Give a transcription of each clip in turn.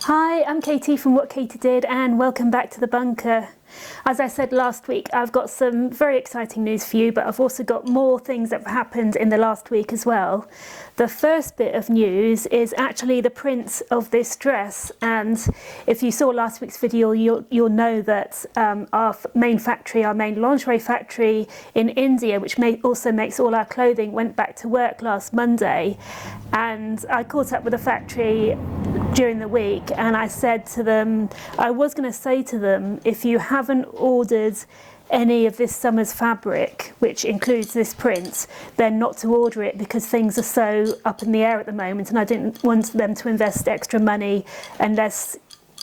Hi, I'm Katie from What Katie Did, and welcome back to the bunker. As I said last week, I've got some very exciting news for you, but I've also got more things that have happened in the last week as well. The first bit of news is actually the print of this dress, and if you saw last week's video, you'll know that our main lingerie factory in India, which also makes all our clothing, went back to work last Monday. And I caught up with the factory during the week, and I said to them, I was going to say to them, if you haven't ordered any of this summer's fabric, which includes this print, then not to order it, because things are so up in the air at the moment, and I didn't want them to invest extra money unless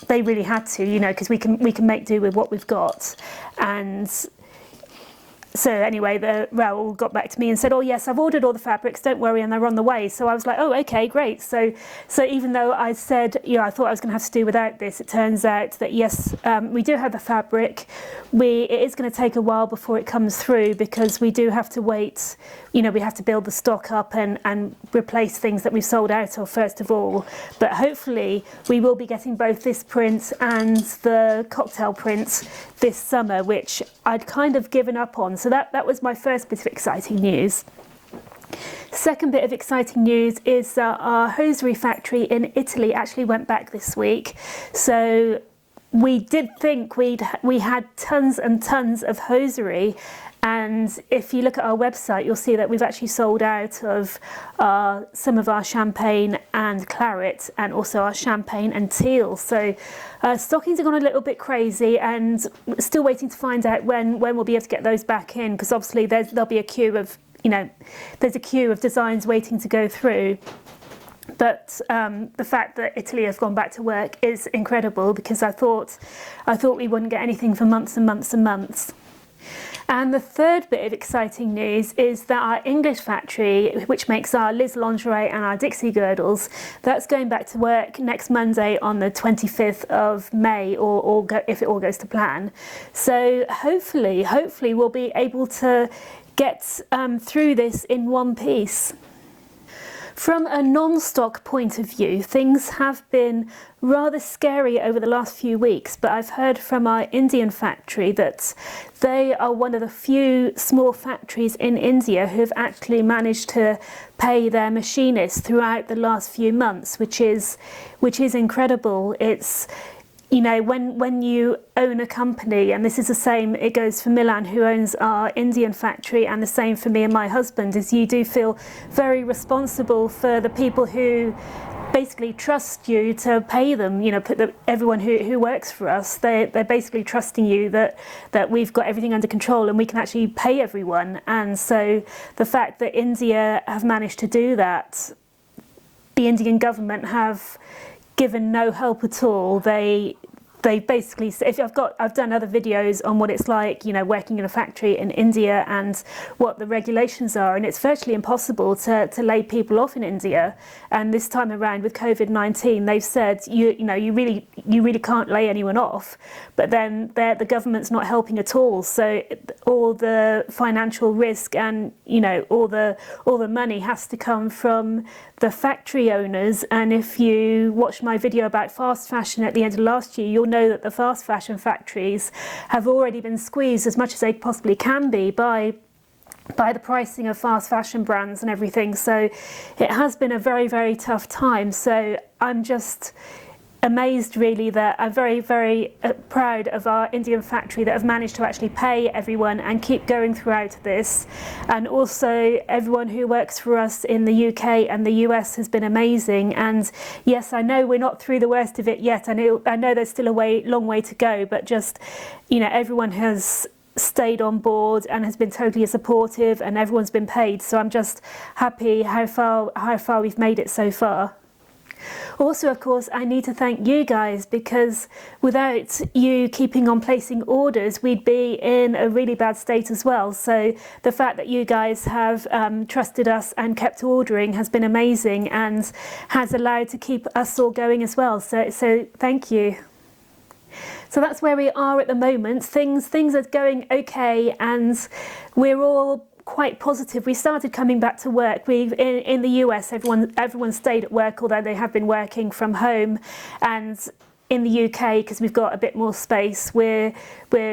they really had to, because we can make do with what we've got. And so anyway, Raoul got back to me and said, oh yes, I've ordered all the fabrics, don't worry, and they're on the way. So I was like, oh, okay, great. So even though I said, I thought I was going to have to do without this, it turns out that yes, we do have the fabric. It is going to take a while before it comes through, because we do have to wait, we have to build the stock up and replace things that we've sold out of first of all. But hopefully we will be getting both this print and the cocktail print this summer, which I'd kind of given up on. So that was my first bit of exciting news. Second bit of exciting news is that our hosiery factory in Italy actually went back this week. So we did think we had tons and tons of hosiery, and if you look at our website, you'll see that we've actually sold out of some of our champagne and claret, and also our champagne and teal. So stockings have gone a little bit crazy, and still waiting to find out when we'll be able to get those back in, because obviously there'll be a queue of there's a queue of designs waiting to go through. But the fact that Italy has gone back to work is incredible, because I thought we wouldn't get anything for months and months and months. And the third bit of exciting news is that our English factory, which makes our Liz lingerie and our Dixie girdles, that's going back to work next Monday on the 25th of May, if it all goes to plan. So hopefully we'll be able to get through this in one piece. From a non-stock point of view, things have been rather scary over the last few weeks, but I've heard from our Indian factory that they are one of the few small factories in India who have actually managed to pay their machinists throughout the last few months, which is incredible. It's when you own a company, and this is the same, it goes for Milan, who owns our Indian factory, and the same for me and my husband, is you do feel very responsible for the people who basically trust you to pay them. Everyone who works for us, they're basically trusting you that we've got everything under control and we can actually pay everyone. And so the fact that India have managed to do that, the Indian government have given no help at all. They basically, I've done other videos on what it's like, working in a factory in India and what the regulations are, and it's virtually impossible to lay people off in India. And this time around with Covid-19, they've said you really can't lay anyone off. But then the government's not helping at all. So all the financial risk and all the money has to come from the factory owners. And if you watch my video about fast fashion at the end of last year, you'll know that the fast fashion factories have already been squeezed as much as they possibly can be by the pricing of fast fashion brands and everything. So it has been a very, very tough time. So I'm just amazed, really, that I'm very, very proud of our Indian factory that have managed to actually pay everyone and keep going throughout this. And also everyone who works for us in the UK and the US has been amazing. And yes, I know we're not through the worst of it yet. I know there's still a long way to go, but just, everyone has stayed on board and has been totally supportive, and everyone's been paid. So I'm just happy how far we've made it so far. Also, of course, I need to thank you guys, because without you keeping on placing orders, we'd be in a really bad state as well. So the fact that you guys have trusted us and kept ordering has been amazing, and has allowed to keep us all going as well. So thank you. So that's where we are at the moment. Things are going okay, and we're all quite positive. We started coming back to work. In the US, everyone stayed at work, although they have been working from home. And in the UK, because we've got a bit more space, we're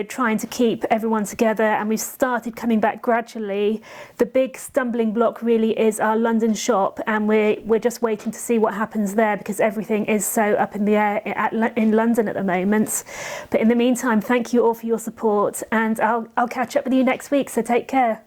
trying to keep everyone together, and we've started coming back gradually. The big stumbling block really is our London shop, and we're just waiting to see what happens there, because everything is so up in the air in London at the moment. But in the meantime, thank you all for your support, and I'll catch up with you next week, so take care.